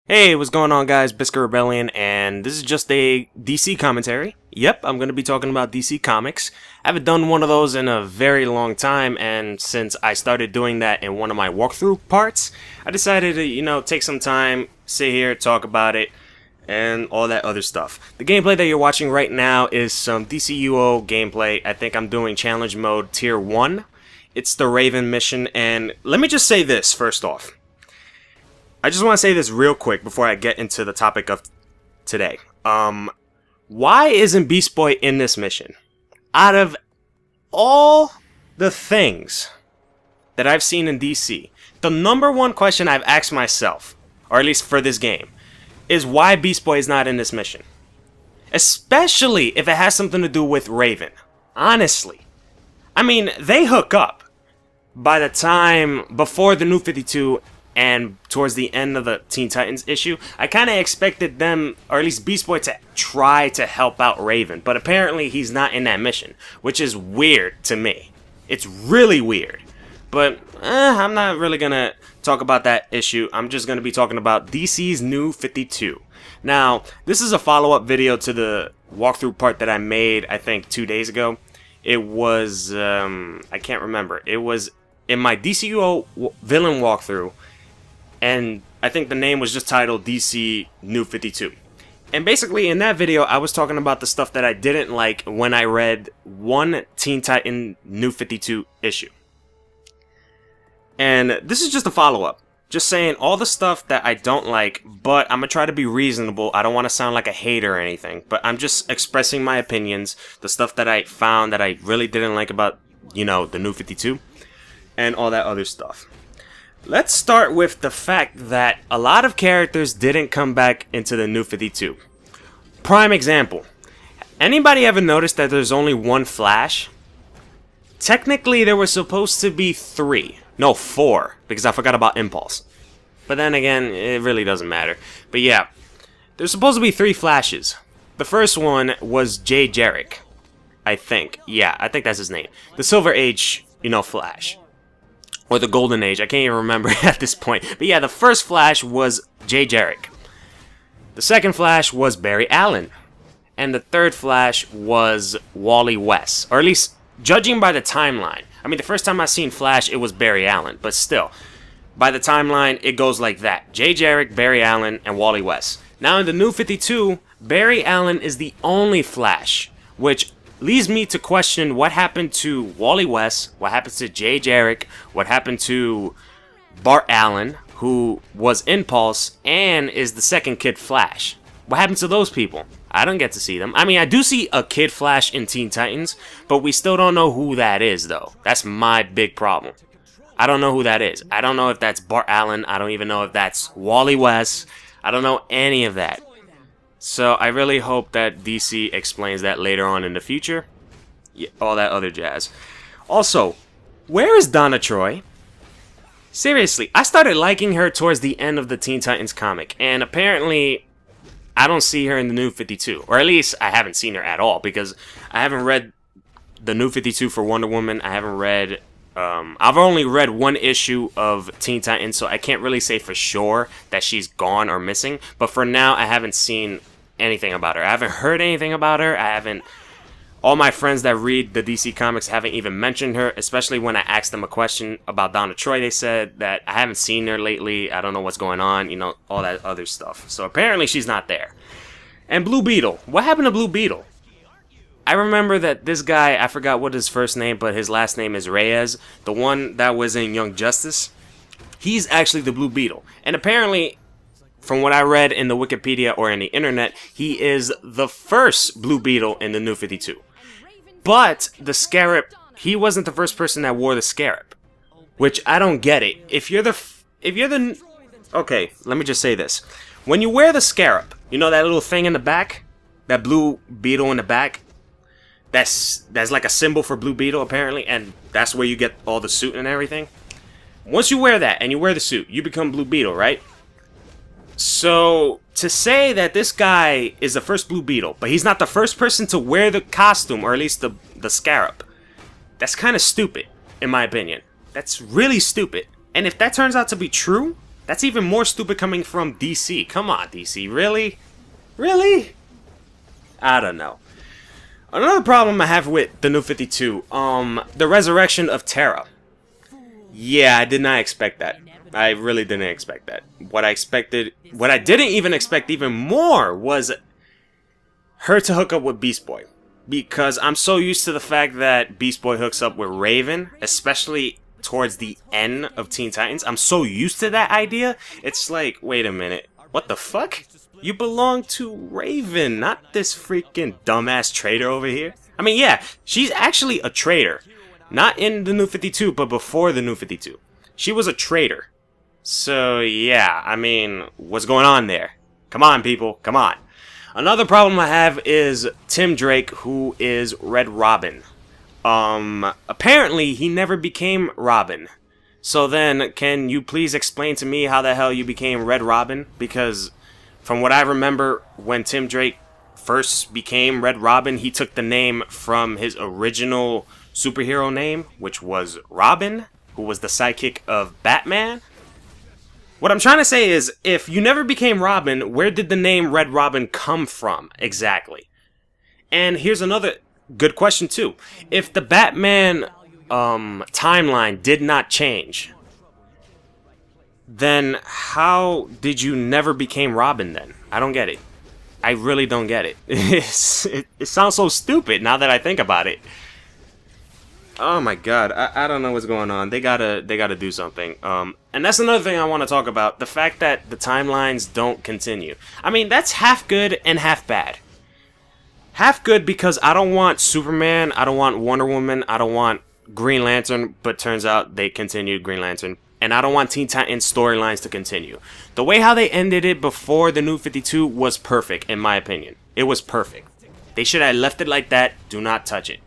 Hey, what's going on, guys? Bizkit Rebellion, and this is just a DC commentary. Yep, I'm going to be talking about DC Comics. I haven't done one of those in a very long time, and since I started doing that in one of my walkthrough parts, I decided to, take some time, sit here, talk about it, and all that other stuff. The gameplay that you're watching right now is some DCUO gameplay. I think I'm doing Challenge Mode Tier 1. It's the Raven mission, and let me just say this first off. I just want to say this real quick before I get into the topic of today. Why isn't Beast Boy in this mission? Out of all the things that I've seen in DC, the number one question I've asked myself, or at least for this game, is why Beast Boy is not in this mission. Especially if it has something to do with Raven. Honestly. I mean, they hook up by the time before the New 52 and towards the end of the Teen Titans issue. I kind of expected them, or at least Beast Boy, to try to help out Raven. But apparently he's not in that mission, which is weird to me. It's really weird. But I'm not really going to talk about that issue. I'm just going to be talking about DC's New 52. Now, this is a follow-up video to the walkthrough part that I made, I think, 2 days ago. It was, I can't remember. It was in my DCUO villain walkthrough. And I think the name was just titled DC New 52. And basically in that video, I was talking about the stuff that I didn't like when I read one Teen Titan New 52 issue. And this is just a follow-up. Just saying all the stuff that I don't like, but I'm going to try to be reasonable. I don't want to sound like a hater or anything, but I'm just expressing my opinions, the stuff that I found that I really didn't like about, the New 52, and all that other stuff. Let's start with the fact that a lot of characters didn't come back into the New 52. Prime example. Anybody ever noticed that there's only one Flash? Technically, there were supposed to be 3. No, 4, because I forgot about Impulse. But then again, it really doesn't matter. But yeah, there's supposed to be 3 Flashes. The first one was Jay Jarrick, I think. Yeah, I think that's his name. The Silver Age, Flash. Or the Golden Age, I can't even remember at this point. But yeah, the first Flash was Jay Jarrick. The second Flash was Barry Allen. And the third Flash was Wally West. Or at least, judging by the timeline. I mean, the first time I seen Flash, it was Barry Allen. But still, by the timeline, it goes like that. Jay Jarrick, Barry Allen, and Wally West. Now in the New 52, Barry Allen is the only Flash. Which leads me to question what happened to Wally West, what happened to Jay Jarrick, what happened to Bart Allen, who was Impulse and is the second Kid Flash. What happened to those people? I don't get to see them. I mean, I do see a Kid Flash in Teen Titans, but we still don't know who that is, though. That's my big problem. I don't know who that is. I don't know if that's Bart Allen. I don't even know if that's Wally West. I don't know any of that. So I really hope that DC explains that later on in the future. Yeah, all that other jazz. Also, where is Donna Troy? Seriously, I started liking her towards the end of the Teen Titans comic. And apparently, I don't see her in the New 52. Or at least, I haven't seen her at all. Because I haven't read the New 52 for Wonder Woman. I haven't read... I've only read one issue of Teen Titans, so I can't really say for sure that she's gone or missing. But for now, I haven't seen anything about her. I haven't heard anything about her. All my friends that read the DC Comics haven't even mentioned her, especially when I asked them a question about Donna Troy. They said that I haven't seen her lately. I don't know what's going on, all that other stuff. So apparently she's not there. And Blue Beetle. What happened to Blue Beetle? I remember that this guy, I forgot what his first name, but his last name is Reyes, the one that was in Young Justice. He's actually the Blue Beetle. And apparently, from what I read in the Wikipedia or in the internet, he is the first Blue Beetle in the New 52. But the Scarab, he wasn't the first person that wore the Scarab. Which I don't get it. Okay, let me just say this. When you wear the Scarab, that little thing in the back? That Blue Beetle in the back? That's like a symbol for Blue Beetle, apparently, and that's where you get all the suit and everything. Once you wear that, and you wear the suit, you become Blue Beetle, right? So, to say that this guy is the first Blue Beetle, but he's not the first person to wear the costume, or at least the Scarab, that's kind of stupid, in my opinion. That's really stupid. And if that turns out to be true, That's even more stupid coming from DC. Come on, DC. Really? Really? I don't know. Another problem I have with the New 52, the resurrection of Terra. Yeah, I did not expect that. I really didn't expect that. What I didn't even expect even more was her to hook up with Beast Boy. Because I'm so used to the fact that Beast Boy hooks up with Raven, especially towards the end of Teen Titans. I'm so used to that idea. It's like, wait a minute. What the fuck? You belong to Raven, not this freaking dumbass traitor over here. I mean, yeah, she's actually a traitor. Not in the New 52, but before the New 52. She was a traitor. So, yeah, I mean, what's going on there? Come on, people, come on. Another problem I have is Tim Drake, who is Red Robin. Apparently, he never became Robin. So then, can you please explain to me how the hell you became Red Robin? Because, from what I remember, when Tim Drake first became Red Robin, he took the name from his original superhero name, which was Robin, who was the sidekick of Batman. What I'm trying to say is, if you never became Robin, where did the name Red Robin come from, exactly? And here's another good question, too. If the Batman timeline did not change, then how did you never became Robin then? I don't get it. I really don't get it. It sounds so stupid now that I think about it. Oh my god, I don't know what's going on. They gotta do something. And that's another thing I want to talk about. The fact that the timelines don't continue. I mean, that's half good and half bad. Half good because I don't want Superman, I don't want Wonder Woman, I don't want Green Lantern, but turns out they continued Green Lantern. And I don't want Teen Titans storylines to continue. The way how they ended it before the New 52 was perfect, in my opinion. It was perfect. They should have left it like that. Do not touch it.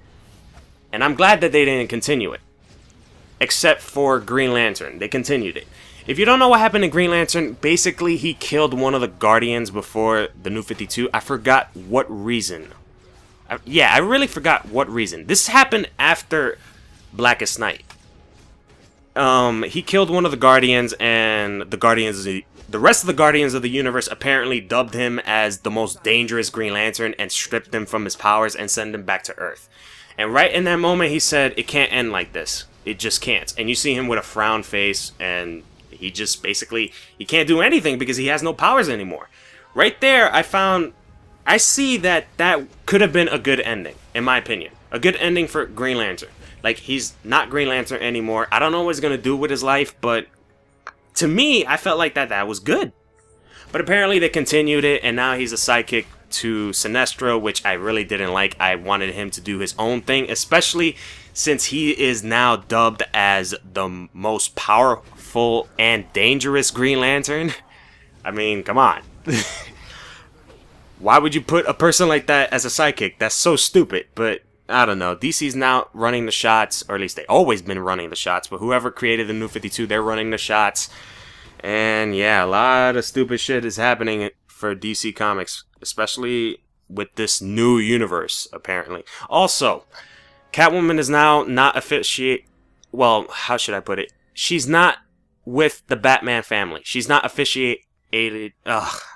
And I'm glad that they didn't continue it. Except for Green Lantern. They continued it. If you don't know what happened to Green Lantern, basically he killed one of the Guardians before the New 52. I forgot what reason. I really forgot what reason. This happened after Blackest Night. He killed one of the Guardians, and the rest of the Guardians of the Universe apparently dubbed him as the most dangerous Green Lantern and stripped him from his powers and sent him back to Earth. And right in that moment, he said, it can't end like this. It just can't. And you see him with a frown face, and he just basically, he can't do anything because he has no powers anymore. Right there, I see that could have been a good ending, in my opinion. A good ending for Green Lantern. Like, he's not Green Lantern anymore. I don't know what he's going to do with his life, but to me, I felt like that was good. But apparently they continued it, and now he's a sidekick to Sinestro, which I really didn't like. I wanted him to do his own thing, especially since he is now dubbed as the most powerful and dangerous Green Lantern. I mean, come on. Why would you put a person like that as a sidekick? That's so stupid, but I don't know. DC's now running the shots, or at least they've always been running the shots, but whoever created the New 52, they're running the shots. And yeah, a lot of stupid shit is happening for DC Comics, especially with this new universe, apparently. Also, Catwoman is now not well, how should I put it? She's not with the Batman family. She's not officiated.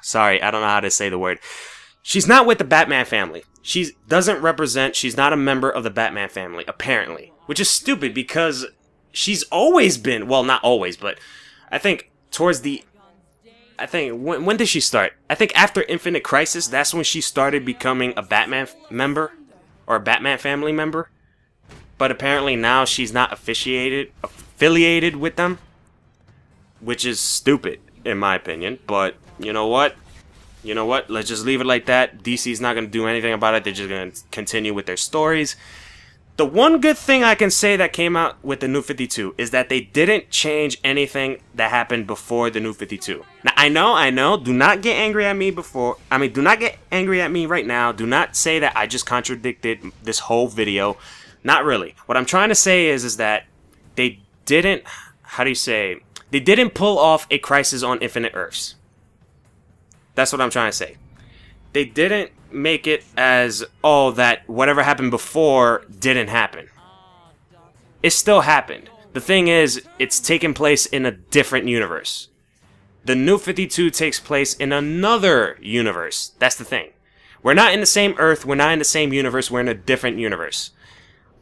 Sorry, I don't know how to say the word. She's not with the Batman family. She doesn't represent, she's not a member of the Batman family, apparently. Which is stupid because she's always been, well, not always, but I think when did she start? I think after Infinite Crisis, that's when she started becoming a Batman member, or a Batman family member. But apparently now she's not affiliated with them, which is stupid, in my opinion. But you know what? Let's just leave it like that. DC's not going to do anything about it. They're just going to continue with their stories. The one good thing I can say that came out with the New 52 is that they didn't change anything that happened before the New 52. Now, I know. Do not get angry at me do not get angry at me right now. Do not say that I just contradicted this whole video. Not really. What I'm trying to say is that they didn't, they didn't pull off a Crisis on Infinite Earths. That's what I'm trying to say. They didn't make it as, that whatever happened before didn't happen. It still happened. The thing is, it's taking place in a different universe. The New 52 takes place in another universe. That's the thing. We're not in the same Earth. We're not in the same universe. We're in a different universe.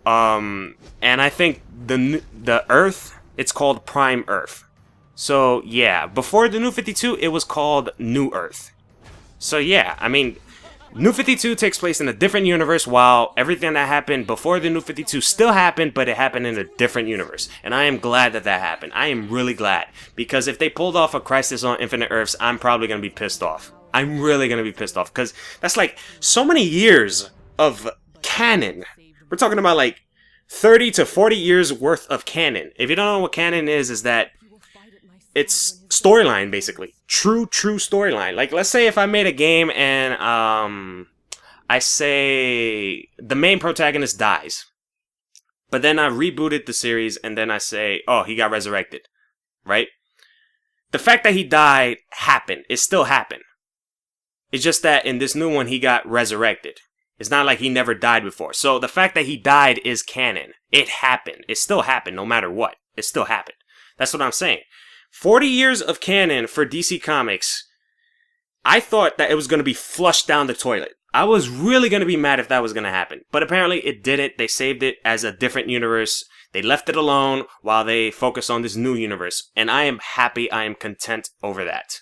And I think the Earth, it's called Prime Earth. So, yeah. Before the New 52, it was called New Earth. So, yeah. I mean, New 52 takes place in a different universe, while everything that happened before the New 52 still happened, but it happened in a different universe. And I am glad that that happened. I am really glad. Because if they pulled off a Crisis on Infinite Earths, I'm probably going to be pissed off. I'm really going to be pissed off. Because that's like so many years of canon. We're talking about like 30 to 40 years worth of canon. If you don't know what canon is that it's storyline, basically. True storyline. Like, let's say if I made a game and I say the main protagonist dies. But then I rebooted the series and then I say, oh, he got resurrected. Right? The fact that he died happened. It still happened. It's just that in this new one, he got resurrected. It's not like he never died before. So the fact that he died is canon. It happened. It still happened no matter what. It still happened. That's what I'm saying. 40 years of canon for DC Comics. I thought that it was going to be flushed down the toilet. I was really going to be mad if that was going to happen. But apparently it didn't. They saved it as a different universe. They left it alone while they focus on this new universe. And I am happy. I am content over that.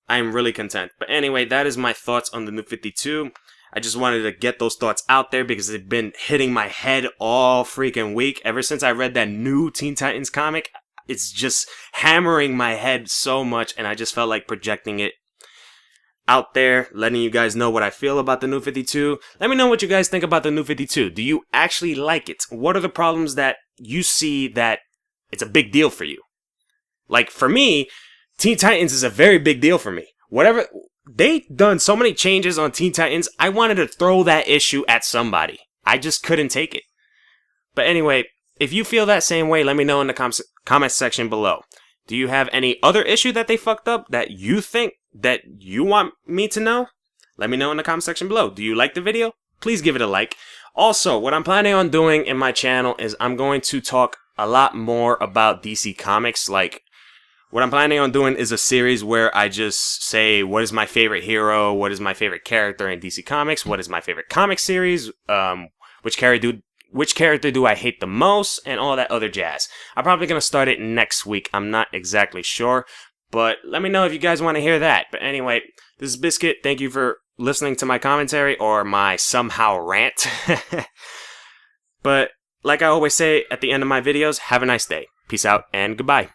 I am really content. But anyway, that is my thoughts on the New 52. I just wanted to get those thoughts out there because they've been hitting my head all freaking week. Ever since I read that new Teen Titans comic, it's just hammering my head so much, and I just felt like projecting it out there, letting you guys know what I feel about the New 52. Let me know what you guys think about the New 52. Do you actually like it? What are the problems that you see that it's a big deal for you? Like, for me, Teen Titans is a very big deal for me. Whatever, they done so many changes on Teen Titans, I wanted to throw that issue at somebody. I just couldn't take it. But anyway, if you feel that same way, let me know in the comment section below. Do you have any other issue that they fucked up that you think that you want me to know? Let me know in the comment section below. Do you like the video? Please give it a like. Also, what I'm planning on doing in my channel is I'm going to talk a lot more about DC Comics. Like, what I'm planning on doing is a series where I just say, what is my favorite hero? What is my favorite character in DC Comics? What is my favorite comic series? Which character do I hate the most? And all that other jazz. I'm probably going to start it next week. I'm not exactly sure. But let me know if you guys want to hear that. But anyway, this is Bizkit. Thank you for listening to my commentary or my somehow rant. But like I always say at the end of my videos, have a nice day. Peace out and goodbye.